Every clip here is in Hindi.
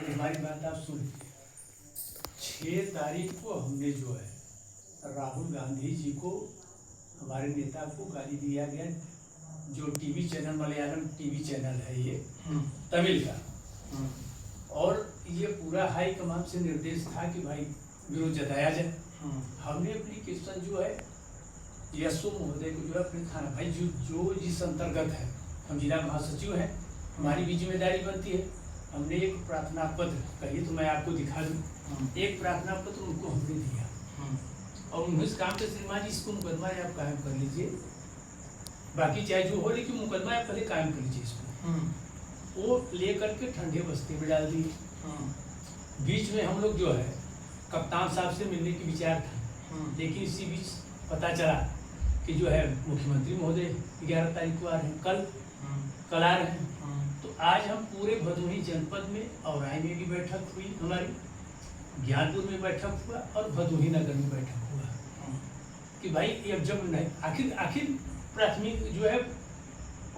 हमारी बात आप सुन। 6 तारीख को हमने जो है राहुल गांधी जी को, हमारे नेता को गाली दिया गया। जो TV channel, Malayalam TV channel है ये तमिल का, और ये पूरा हाई कमान से निर्देश था कि भाई विरोध जताया जाए। हमने एप्लीकेशन जो है यशो महोदय को जो है अपने थाना, भाई जो जिस अंतर्गत है, हम जिला महासचिव हैं, हमारी भी जिम्मेदारी बनती है। हमने एक प्रार्थना पत्र, कहिए तो मैं आपको दिखा दूं, एक प्रार्थना पत्र उनको हमने दिया, और उन्होंने इस काम के श्रीमान जी इसको मुकदमा आप कायम कर लीजिए, बाकी चाहे जो हो, लेकिन मुकदमा आप पहले कायम कर लीजिए इसको। वो लेकर के ठंडे बस्ते में डाल दिए। बीच में हम लोग जो है कप्तान साहब से मिलने की विचार था, लेकिन इसी बीच पता चला कि जो है मुख्यमंत्री महोदय 11 तारीख को आ रहे हैं, कल आ रहे हैं। तो आज हम पूरे भदोही जनपद में, औराई में भी बैठक हुई हमारी, ज्ञानपुर में बैठक हुआ और भदोही नगर में बैठक हुआ कि भाई अब जब आखिर प्राथमिक जो है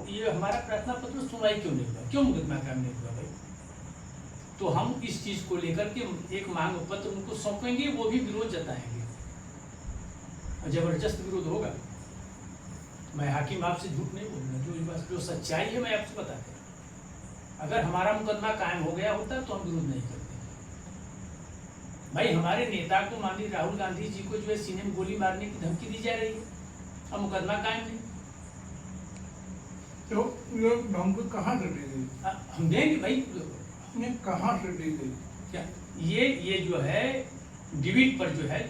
ये हमारा प्रार्थना पत्र सुनवाई क्यों नहीं हुआ, क्यों मुकदमा कायम नहीं हुआ भाई। तो हम इस चीज को लेकर के एक मांग पत्र उनको सौंपेंगे, वो भी विरोध जताएंगे, जबरदस्त विरोध होगा। मैं हाकिम आपसे झूठ नहीं बोलूंगा, जो सच्चाई है मैं आपसे बताता हूं। अगर हमारा मुकदमा कायम हो गया होता तो हम विरोध नहीं करते। भाई हमारे नेता को, माननीय राहुल गांधी जी को जो है सीने में गोली मारने की धमकी दी जा रही है, अब मुकदमा कायम नहीं। तो ये धमकी कहाँ से दी गई? हम देंगे भाई। कहाँ से दी गई? क्या ये जो है डिबेट पर जो है,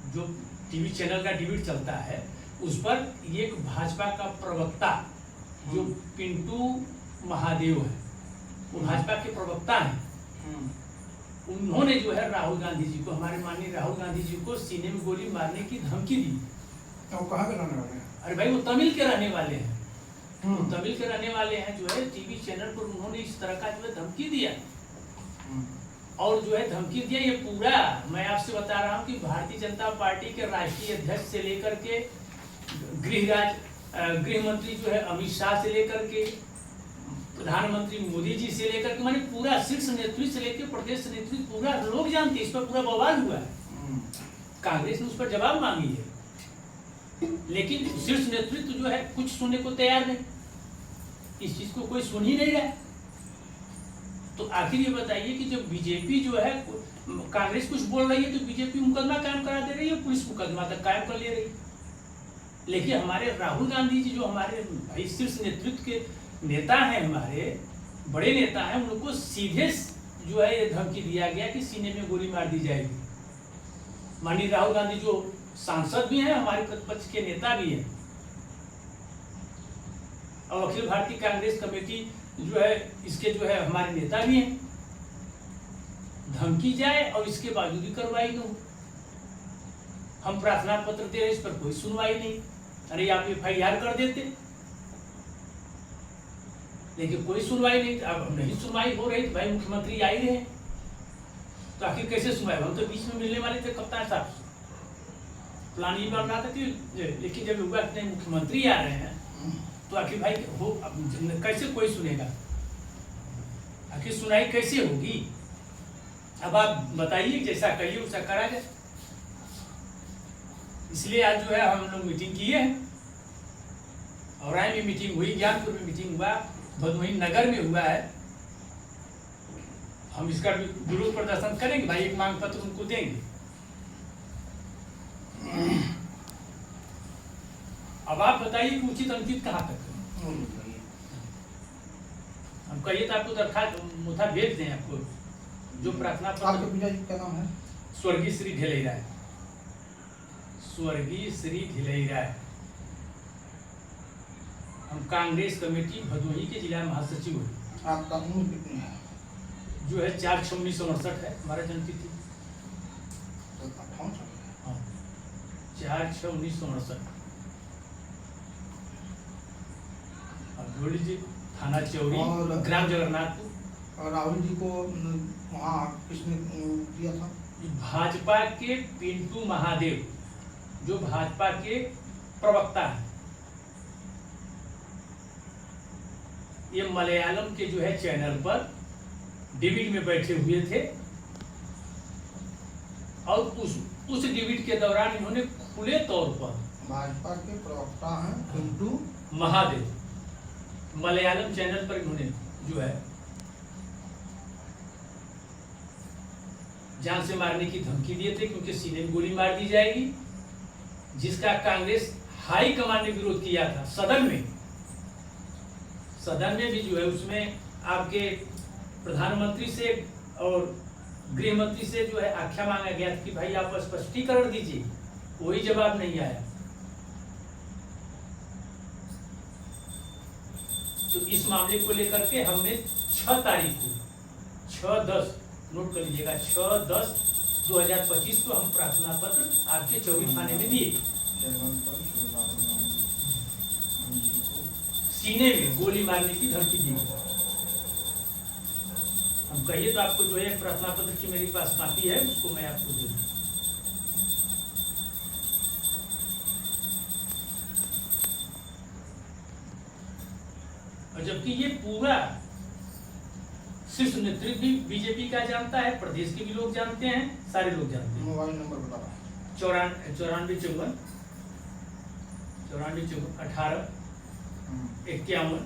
जो टीवी चैनल का डिबेट चलता है, उस पर एक भाजपा का प्रवक्ता जो पिंटू महादेव है, वो भाजपा के प्रवक्ता हैं, उन्होंने जो है राहुल गांधी जी को, हमारे माननीय राहुल गांधी जी को सीने में गोली मारने की धमकी दी। तो कहाँ के रहने वाले हैं? अरे भाई वो तमिल के रहने वाले हैं, तमिल के रहने वाले हैं। जो है टीवी चैनल पर उन्होंने इस तरह का जो है धमकी दिया, और जो है धमकी दिया। ये पूरा मैं आपसे बता रहा हूँ कि भारतीय जनता पार्टी के राष्ट्रीय अध्यक्ष से लेकर के गृह मंत्री जो है अमित शाह से लेकर के प्रधानमंत्री मोदी जी से लेकर के, माने पूरा शीर्ष नेतृत्व से लेकर प्रदेश नेतृत्व, पूरा लोग जानते हैं, इस पर पूरा बवाल हुआ है। कांग्रेस ने उस पर जवाब मांगी है, लेकिन शीर्ष नेतृत्व जो है कुछ सुनने को तैयार नहीं, इस चीज को कोई सुन ही नहीं रहा। तो आखिर ये बताइए कि जब बीजेपी जो है, कांग्रेस कुछ बोल रही है तो बीजेपी मुकदमा कायम करा दे रही है, पुलिस मुकदमा तक कायम कर ले रही है। लेकिन हमारे राहुल गांधी जी जो हमारे भाई शीर्ष नेतृत्व के नेता हैं, हमारे बड़े नेता हैं, उनको सीधे जो है ये धमकी दिया गया कि सीने में गोली मार दी जाएगी। माननीय राहुल गांधी जो सांसद भी हैं, हमारे प्रतिपक्ष के नेता भी हैं, और अखिल भारतीय कांग्रेस कमेटी जो है इसके जो है हमारे नेता भी हैं। धमकी जाए और इसके बावजूद भी कार्रवाई न हो। हम प्रार्थना पत्र दे रहे, इस पर कोई सुनवाई नहीं। अरे आप FIR कर देते, लेकिन कोई सुनवाई नहीं। अब नहीं सुनवाई हो रही तो भाई मुख्यमंत्री आ ही रहे, तो आखिर कैसे सुनवाई? हम तो बीच में मिलने वाले थे कप्तान साहब से, प्लान ये बन रहा था कि, लेकिन जब हुआ कि नहीं मुख्यमंत्री आ रहे हैं तो आखिर भाई हो, अब कैसे कोई सुनेगा? आखिर सुनाई कैसे होगी? अब आप बताइए, जैसा कहिए वैसा करा जाए। इसलिए आज जो है हम लोग मीटिंग किए हैं, औराई में मीटिंग हुई, ज्ञानपुर में मीटिंग हुआ, भदोही नगर में हुआ है। हम इसका विरोध प्रदर्शन करेंगे भाई, एक मांग पत्र उनको देंगे। अब आप बताइए कि उचित अनुचित कहाँ तक है? हम कहिए तो आपको दरखास्त मुद्दा भेज दें आपको, जो प्रार्थना पत्र। आपके पिताजी का नाम है? स्वर्गीय श्री ढिलई राय, स्वर्गीय श्री ढिलई राय। हम कांग्रेस कमेटी भदोही के जिला महासचिव हैं। आपका उम्र कितनी है? जो है 4/6/1968 है हमारा जन्मतिथि। 4/6/1968। अब जोड़ लीजिए, थाना चौरी, ग्राम जगन्नाथपुर। और राहुल जी को वहाँ किसने दिया था? भाजपा के पिंटू महादेव, जो भाजपा के प्रवक्ता हैं। ये मलयालम के जो है चैनल पर डिबेट में बैठे हुए थे और उस डिबेट के दौरान इन्होंने खुले तौर पर भाजपा के प्रवक्ता हैं पिंटू महादेव मलयालम चैनल पर इन्होंने जो है जान से मारने की धमकी दिए थे, क्योंकि सीने में गोली मार दी जाएगी, जिसका कांग्रेस हाई कमान ने विरोध किया था। सदन में भी जो है उसमें आपके प्रधानमंत्री से और गृह मंत्री से जो है आख्या मांगा गया था कि भाई आप स्पष्टीकरण दीजिए, कोई जवाब नहीं आया। तो इस मामले को लेकर के हमने 6 तारीख को 6/10 नोट कर लीजिएगा, 6/10/2025 को हम प्रार्थना पत्र आपके चौरी थाने में दिए। सीने में गोली मारने की धमकी दी। हम कहिए तो आपको जो है प्रार्थना पत्र की मेरे पास कॉपी है, उसको मैं आपको दे दूं। और जबकि ये पूरा शीर्ष नेतृत्व भी बीजेपी का जानता है, प्रदेश के भी लोग जानते हैं, सारे लोग जानते हैं। मोबाइल नंबर बता रहा 94 54 18 51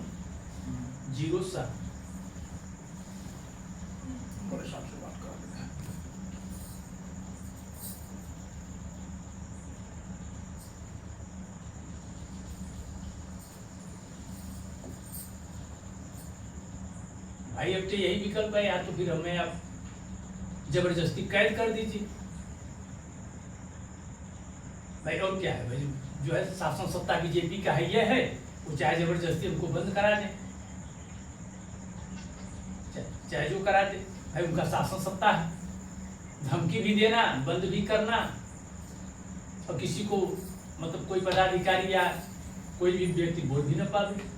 07। बड़े साहब से बात कर रहे हैं। भाई अब तो यही विकल्प है, या तो फिर हमें आप जबरदस्ती कैद कर दीजिए भाई, और क्या है भाई, जो है शासन सत्ता बीजेपी का है, ये है, वो चाहे जबरदस्ती हमको बंद करा दे, चाहे जो करा दे भाई, उनका शासन सत्ता है, धमकी भी देना, बंद भी करना, और किसी को मतलब कोई पदाधिकारी या कोई भी व्यक्ति बोल भी न पावे।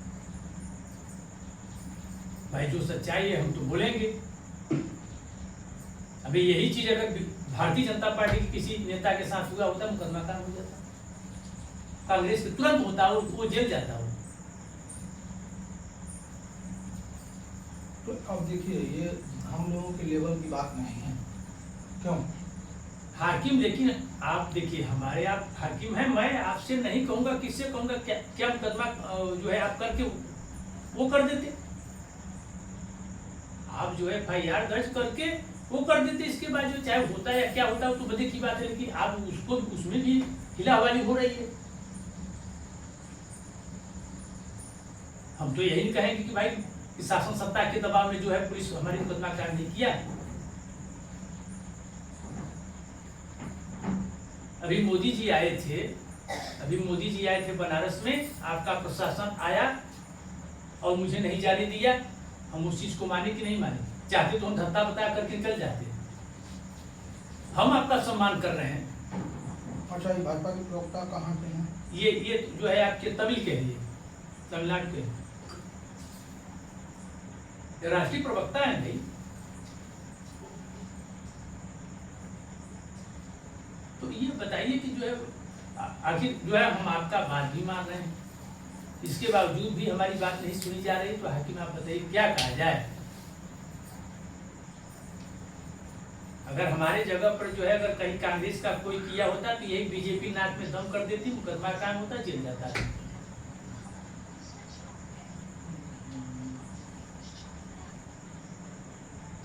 भाई जो सच्चाई है हम तो बोलेंगे। अभी यही चीज अगर भारतीय जनता पार्टी के किसी नेता के साथ हुआ होता, मुकदमा काम हो जाता, कांग्रेस के तुरंत होता, वो जेल जाता हो। तो अब देखिए, ये हम लोगों के लेवल की बात नहीं है। क्यों? हाकिम, लेकिन आप देखिए, हमारे आप हाकिम हैं, मैं आपसे नहीं कहूंगा, किससे कहूंगा, क्या मुकदमा जो है आप करके वो कर देते, आप जो है FIR दर्ज करके वो कर देते। इसके बाद जो चाहे होता है या क्या होता है तो बदे की बात है, लेकिन आप उसको उसमें भी हिलावाली हो रही है। हम तो यही कहेंगे कि भाई शासन सत्ता के दबाव में जो है पुलिस हमारी मुकदमा कायम नहीं किया। अभी मोदी जी आए थे बनारस में, आपका प्रशासन आया और मुझे नहीं जाने दिया। हम उस चीज को माने कि नहीं माने, चाहते तो हम धत्ता बता करके निकल जाते। हम आपका सम्मान कर रहे हैं। अच्छा, ये भाजपा के प्रवक्ता कहाँ के हैं? ये जो है आपके तमिल के लिए, तमिलनाडु के राष्ट्रीय प्रवक्ता है भाई। तो ये बताइए कि जो है आखिर जो है हम आपका बात भी मान रहे हैं, इसके बावजूद भी हमारी बात नहीं सुनी जा रही। तो हाकिम आप बताइए क्या कहा जाए। अगर हमारे जगह पर जो है अगर कहीं कांग्रेस का कोई किया होता तो यही बीजेपी नाक में दम कर देती, मुकदमा कायम होता, जेल जाता है।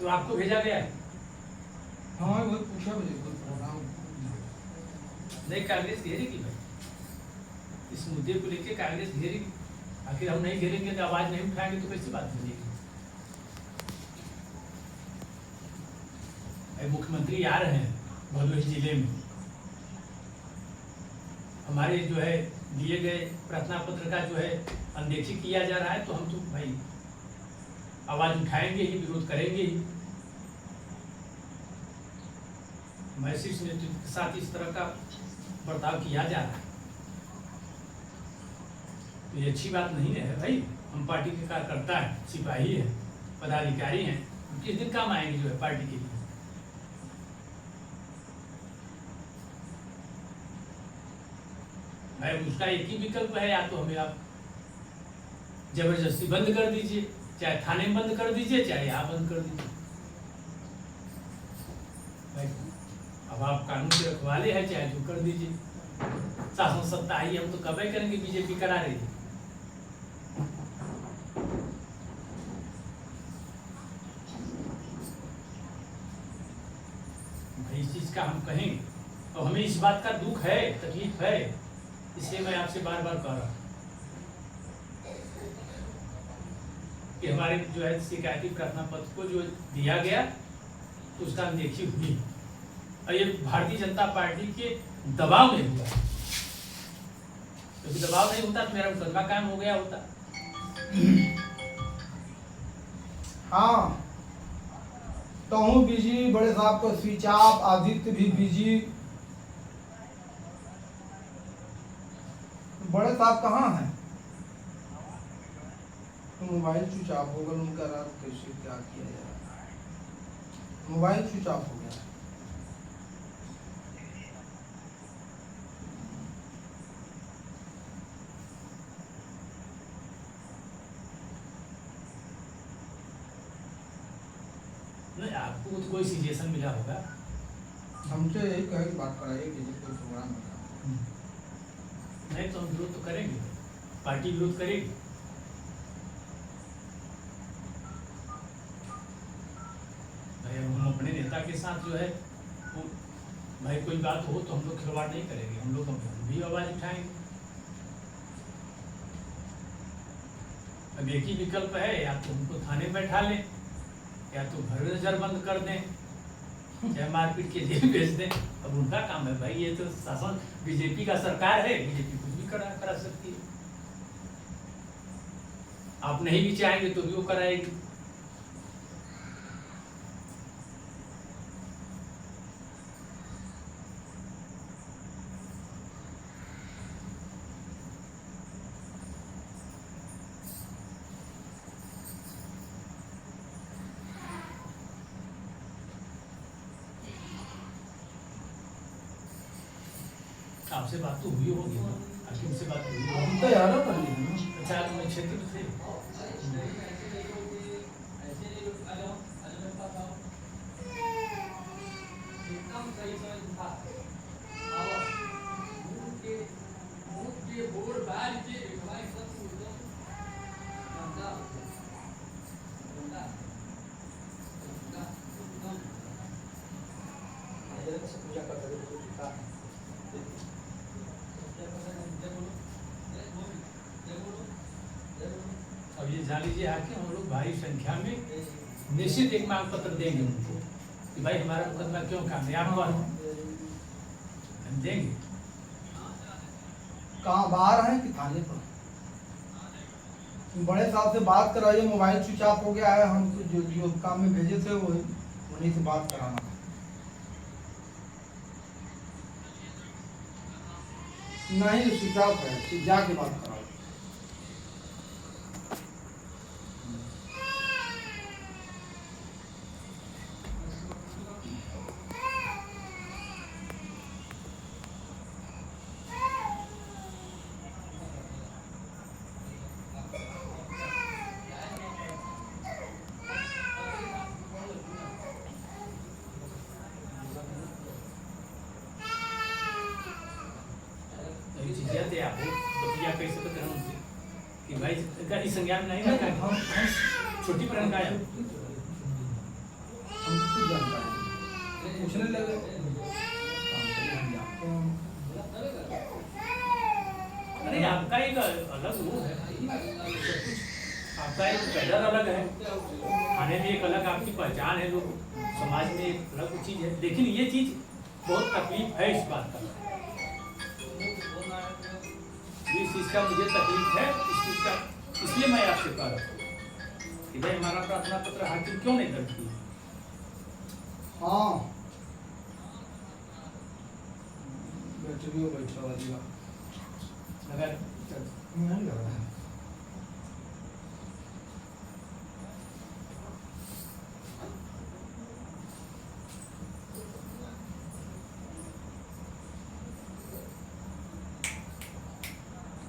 तो आपको भेजा गया है? हाँ, वो पूछा मुझे कोई प्रोग्राम नहीं, कांग्रेस घेरेगी भाई, इस मुद्दे को लेकर कांग्रेस घेरेगी। आखिर हम नहीं घेरेंगे तो आवाज नहीं उठाएंगे तो कैसी बात बनेगी। मुख्यमंत्री आ रहे हैं भदोही जिले में, हमारे जो है दिए गए प्रार्थना पत्र का जो है अनदेखी किया जा रहा है, तो हम तो भाई आवाज उठाएंगे ही, विरोध करेंगे ही। शीर्ष नेतृत्व के साथ इस तरह का बर्ताव किया जा रहा है तो ये अच्छी बात नहीं है भाई। हम पार्टी के कार्यकर्ता हैं, सिपाही हैं, पदाधिकारी हैं, किस दिन काम आएंगे जो है पार्टी के लिए। भाई उसका एक ही विकल्प है, या तो हमें आप जबरदस्ती बंद कर दीजिए, चाहे थाने में बंद कर दीजिए, चाहे यहाँ बंद कर दीजिए। भाई, अब आप कानून के रखवाले हैं, चाहे जो कर दीजिए। शासन सत्ता आई, हम तो कब करेंगे, बीजेपी करा रही है। भाई इस चीज का हम कहेंगे, और हमें इस बात का दुख है, तकलीफ है, इसलिए मैं आपसे बार बार कह रहा हूँ कि हमारे जो है शिकायती प्रार्थना पत्र को जो दिया गया तो उसका अनदेखी हुई, और ये भारतीय जनता पार्टी के दबाव में हुआ। क्योंकि दबाव नहीं होता तो मेरा मुकदमा कायम हो गया होता। हाँ, तहु बिजी, बड़े साहब का स्विच ऑफ, आदित्य भी बिजी। बड़े साहब कहाँ हैं? तो मोबाइल स्विच ऑफ हो गया उनका, रात कैसे क्या किया जाए? मोबाइल स्विच ऑफ हो गया। नहीं, आपको तो कोई सिचुएशन मिला होगा। हमसे यही कहे कि बात कराइए कि जब कोई प्रोग्राम होगा। नहीं तो हम विरोध तो करेंगे, पार्टी विरोध करेगी। भाई हम अपने नेता के साथ जो है वो, भाई कोई बात हो तो हम लोग खिलवाड़ नहीं करेंगे, हम लोग भी आवाज उठाएंगे। अब एक ही विकल्प है, या तो उनको थाने बैठा लें, या तो घर में नजर बंद कर दें, चाहे मारपीट के जेल भेज दें। अब उनका काम है भाई, ये तो शासन बीजेपी का सरकार है, बीजेपी कुछ भी करा सकती है। आप नहीं भी चाहेंगे तो भी वो कराएगी। आपसे बात तो हुई होगी ना, आपकी उनसे बात हुई होगी। हम तो यार कर लिए ना। अच्छा, आप मेरे क्षेत्र में थे। अब ये जान लीजिए आके हम लोग भारी संख्या में निश्चित एक मांग पत्र देंगे उनको कि भाई हमारा मुकदमा क्यों कामयाब हुआ, हम देंगे। कहाँ बाहर हैं कि थाने पर? बड़े साहब से बात कराइए, मोबाइल स्विच ऑफ हो गया है, हम जो जो काम में भेजे थे वो उन्हीं से बात कराना। नहीं स्विच ऑफ है, जाके बात कराओ। चीजें थे आप बतिया कैसे तो करूँ उनसे कि भाई इनका संज्ञान नहीं रखा है। हम छोटी पढ़न का है, हम कुछ जानकारी पूछने लगे। अरे आपका एक अलग रूप है, आपका एक कैडर अलग है, खाने में एक अलग आपकी पहचान है, लोग समाज में एक अलग चीज है। लेकिन ये चीज बहुत तकलीफ है इस बात का, इस चीज का मुझे तकलीफ है, इस चीज का, इसलिए मैं आपसे कह रहा हूँ कि भाई हमारा प्रार्थना पत्र हाकिम क्यों नहीं दर्ज किया। हाँ बैठा वाली अगर नहीं लग रहा है।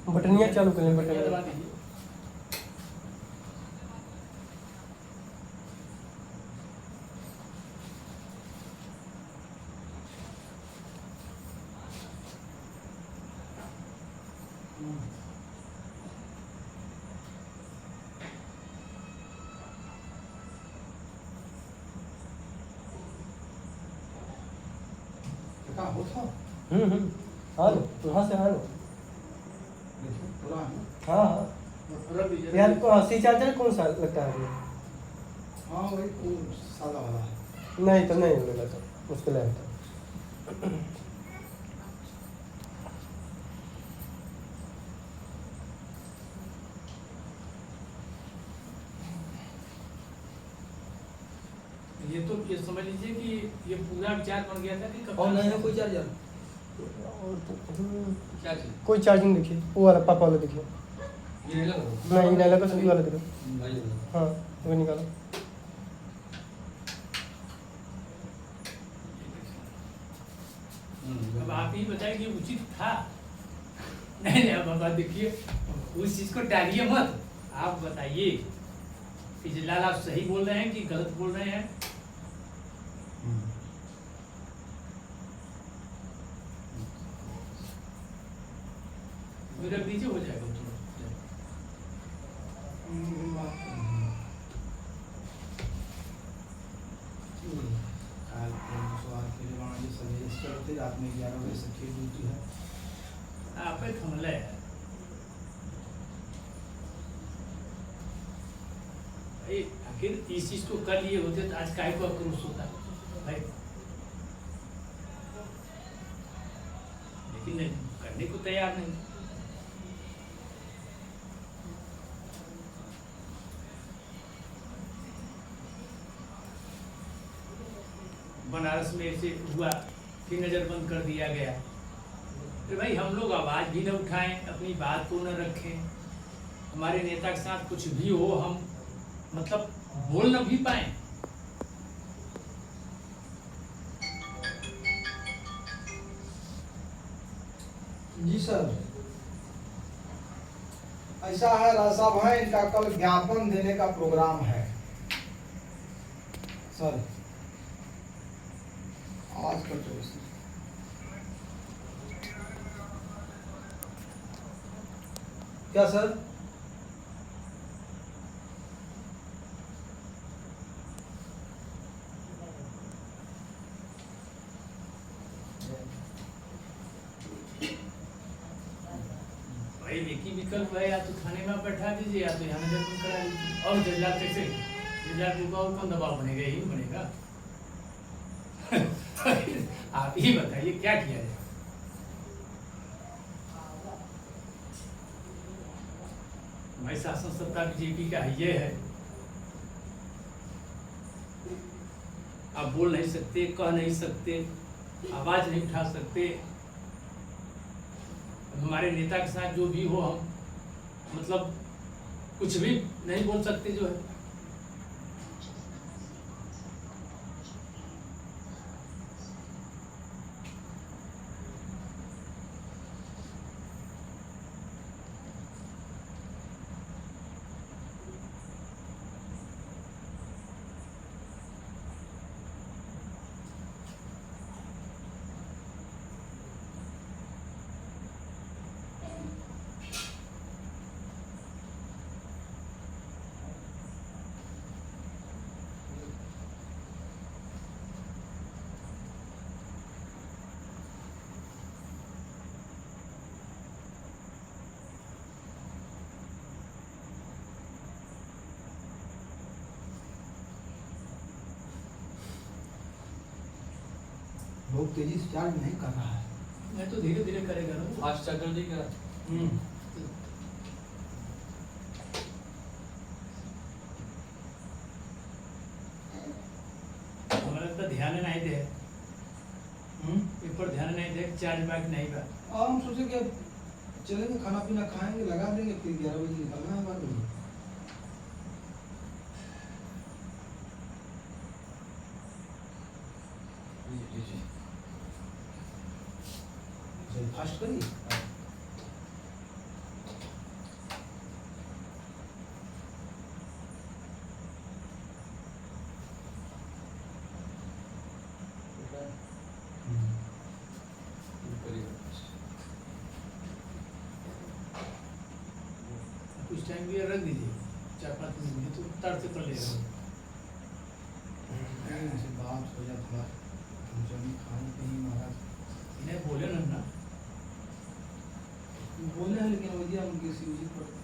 बटनिया चालू करें, दबा बटनिया दीजिए। वो था आ लो वहाँ से आ लो। देखिए पूरा है। हाँ हाँ रख दीजिए। यार को सी चार्जर कौन सा लगता है आपको? हाँ वही वो सादा वाला है। नहीं तो नहीं मिला तो मुश्किल है तो। ये तो ये समझ लीजिए कि ये पूरा विचार बन गया था कि कब और नहीं है कोई चार्जर? और क्या चीज? कोई चार्जिंग देखिए वो वाला पापा वाला देखिए। ये नहीं लगा। नहीं नहीं लगा सभी वाला देखो। भाई हाँ वो निकालो। अब आप ही बताइए कि उचित था। नहीं नहीं अब बाबा देखिए उस चीज को टालिए मत। आप बताइए कि जिलाल आप सही बोल रहे हैं कि गलत बोल रहे हैं? रख दीजिए हो जाएगा तुरंत। रात में 11 बजे से खेल ड्यूटी है। आप पे थमले है भाई, आखिर इस चीज को कर लिए होते तो आज काय को आक्रोश होता भाई, लेकिन नहीं, करने को तैयार नहीं। बनारस में ऐसे हुआ कि नज़रबंद कर दिया गया। फिर भाई हम लोग आवाज़ भी न उठाएं, अपनी बात को न रखें, हमारे नेता के साथ कुछ भी हो हम मतलब बोल न भी पाए। जी सर, ऐसा है राज साहब है, इनका कल ज्ञापन देने का प्रोग्राम है सर। आवाज कर दो इसमें। क्या सर? भाई एक ही विकल्प है, या तो थाने में बैठा दीजिए या तो यहाँ नज़रबंद करा दीजिए। और जल्लाद कैसे, जल्लाद के ऊपर कौन दबाव बनेगा? यही बनेगा। आप ही बताइए क्या किया जाए। हमारी शासन सत्ता बीजेपी का ये है, आप बोल नहीं सकते, कह नहीं सकते, आवाज नहीं उठा सकते। हमारे नेता के साथ जो भी हो हम मतलब कुछ भी नहीं बोल सकते जो है। बहुत तेजी से चार्ज नहीं कर रहा है। मैं तो धीरे धीरे करेगा ना। फास्ट चार्जर देगा। हमारा तो ध्यान नहीं दे, पेपर ध्यान नहीं दे, चार्ज बैक नहीं बा। और हम सोचे कि चलेंगे खाना पीना खाएंगे, लगा देंगे, फिर 11 बजे निकलना है बाद में। फास्ट करिए। कुछ टाइम भी रख दीजिए, 4-5 मिनट तो उतार से कर लेगा। बात हो जाता है, खाने पे ही महाराज इन्हें बोले ना बोले हैं लेकिन वजह उनकी सीजी पर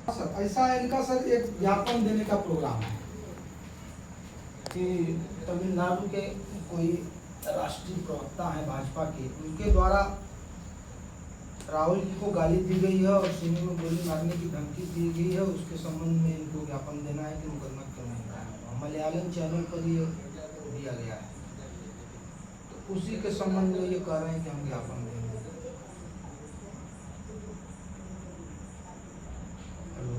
सर ऐसा है इनका सर एक ज्ञापन देने का प्रोग्राम है कि तमिलनाडु के कोई राष्ट्रीय प्रवक्ता है भाजपा के, उनके द्वारा राहुल जी को गाली दी गई है और सीने में गोली मारने की धमकी दी गई है। उसके संबंध में इनको ज्ञापन देना है कि मुकदमा क्यों नहीं कराया। मलयालम चैनल पर ये दिया गया है, तो उसी के संबंध में ये कह रहे हैं कि हम ज्ञापन देंगे। हेलो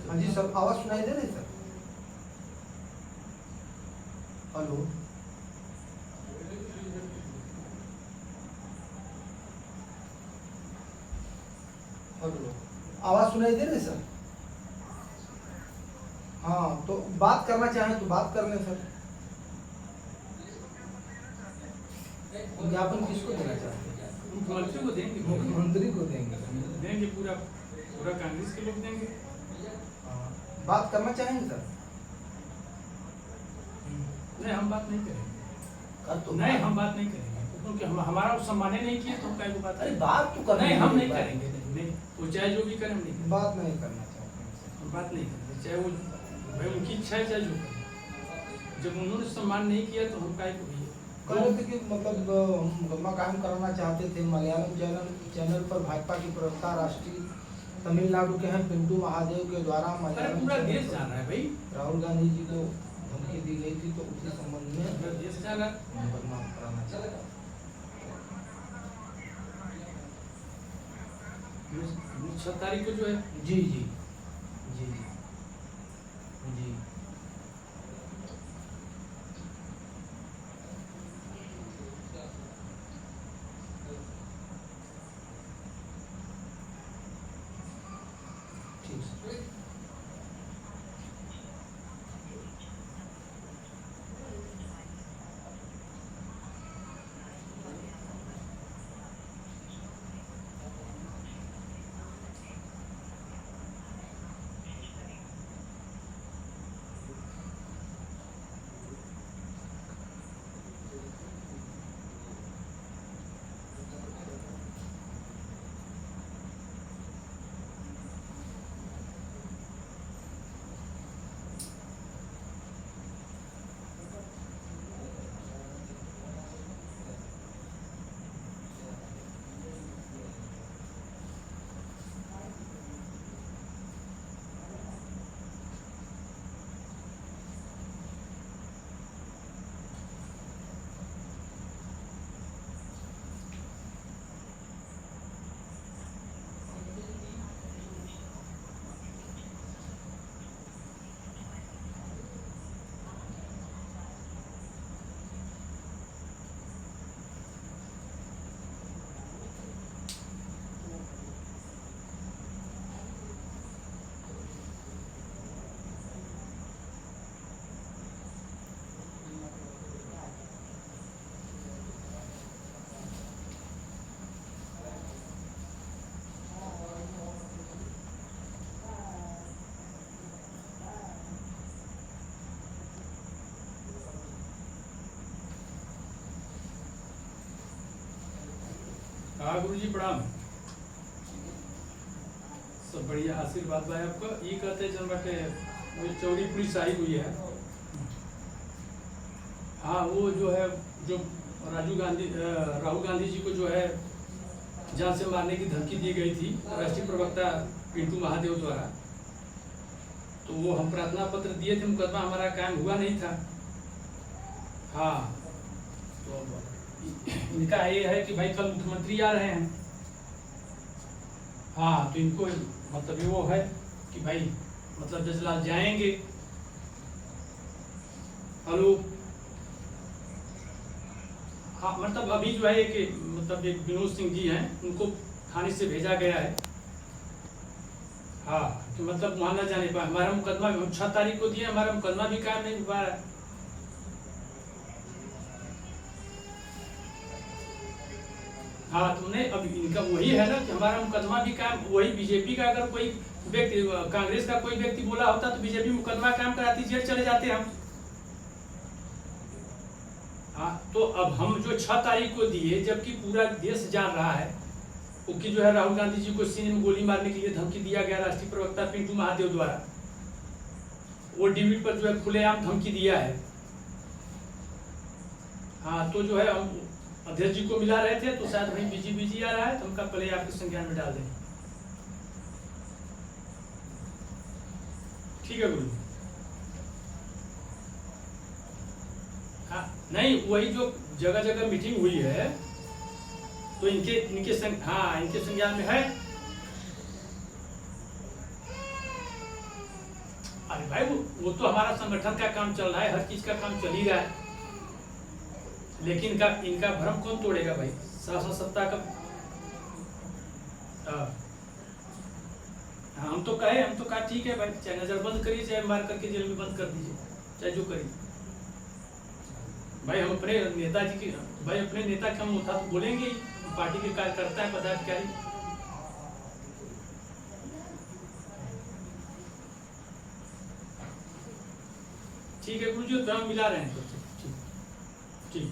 हाँ जी सर, आवाज सुनाई दे रही सर? हेलो हेलो, आवाज सुनाई दे रही सर? हाँ, तो बात करना चाहें तो बात कर लें सर। ज्ञापन किसको देना चाहते हैं? मुख्यमंत्री को देंगे, मुख्यमंत्री को देंगे। देंगे, पूरा कांग्रेस के लोग देंगे। बात करना चाहेंगे सर? नहीं, हम बात नहीं करेंगे। तो नहीं, हम बात नहीं करेंगे क्योंकि हम हमारा सम्मान नहीं किया तो हम क्या बात। अरे बात तो करना नहीं, हम नहीं करेंगे। नहीं, वो चाहे जो भी करें, हम नहीं बात नहीं करना चाहते हैं। हम बात नहीं करेंगे, चाहे वो भाई उनकी इच्छा है, चाहे जो करें। जब उन्होंने सम्मान नहीं किया तो हम क्या को कह रहे थे कि मतलब हम मुकदमा कायम कराना चाहते थे। मलयालम चैनल पर भाजपा के प्रवक्ता राष्ट्रीय तमिलनाडु के हैं पिंटू महादेव के द्वारा मलयालम पूरा देश जान रहा है भाई, राहुल गांधी जी को धमकी दी गई थी, तो उसी संबंध में पूरा देश जान रहा है। मुकदमा कराना चाहते हैं। 6 तारीख को जो है जी जी जी जी जी ठीक है। हाँ गुरु जी प्रणाम। सब बढ़िया, आशीर्वाद भाई आपका। ये कहते चल बाटे वो चौड़ी पुलिस आई हुई है। हाँ, वो जो है जो राहुल गांधी जी को जो है जान से मारने की धमकी दी गई थी राष्ट्रीय प्रवक्ता पिंटू महादेव द्वारा। तो वो हम प्रार्थना पत्र दिए थे, मुकदमा हमारा कायम हुआ नहीं था। हाँ, तो इनका ये है कि भाई कल मुख्यमंत्री आ रहे हैं। हाँ, तो इनको मतलब ये वो है कि भाई मतलब जजलाल जाएंगे। हेलो, हाँ, मतलब अभी जो है कि मतलब एक विनोद सिंह जी हैं, उनको थाने से भेजा गया है। हाँ, कि मतलब वहाँ न जाने पाए। हमारा मुकदमा 6 तारीख को दिए, हमारा मुकदमा भी कायम नहीं हुआ है। हाँ, तुमने अब इनका वही है ना कि हमारा मुकदमा भी कायम, वही बीजेपी का अगर कोई व्यक्ति, कांग्रेस का कोई व्यक्ति बोला होता तो बीजेपी मुकदमा कायम कराती, जेल चले जाते हम। हाँ, तो अब हम जो 6 तारीख को दिए, जबकि पूरा देश जान रहा है कि जो है राहुल गांधी जी को सीने में गोली मारने के लिए धमकी दिया गया राष्ट्रीय प्रवक्ता पिंटू महादेव द्वारा। वो डिबेट पर जो है खुलेआम धमकी दिया है। हाँ, तो जो है हम अध्यक्ष जी को मिला रहे थे, तो शायद वही बिजी आ रहा है, तो हमका पहले आपके संज्ञान में डाल दें। ठीक है गुरु। हाँ, नहीं, वही जो जगह जगह मीटिंग हुई है तो इनके संज्ञान में है। अरे भाई, वो तो हमारा संगठन का काम चल रहा है, हर चीज का काम चल ही रहा है, लेकिन इनका भ्रम कौन तोड़ेगा भाई? शासन सत्ता का। हम तो कहा ठीक है भाई, चाहे नजर बंद करिए, चाहे मार करके जेल में बंद कर दीजिए, चाहे जो करिए भाई। हम अपने नेताजी की, भाई अपने नेता का हम था तो बोलेंगे ही, पार्टी के कार्यकर्ता है, पदाधिकारी। ठीक है गुरु जी, तो हम मिला रहे हैं। ठीक, ठीक,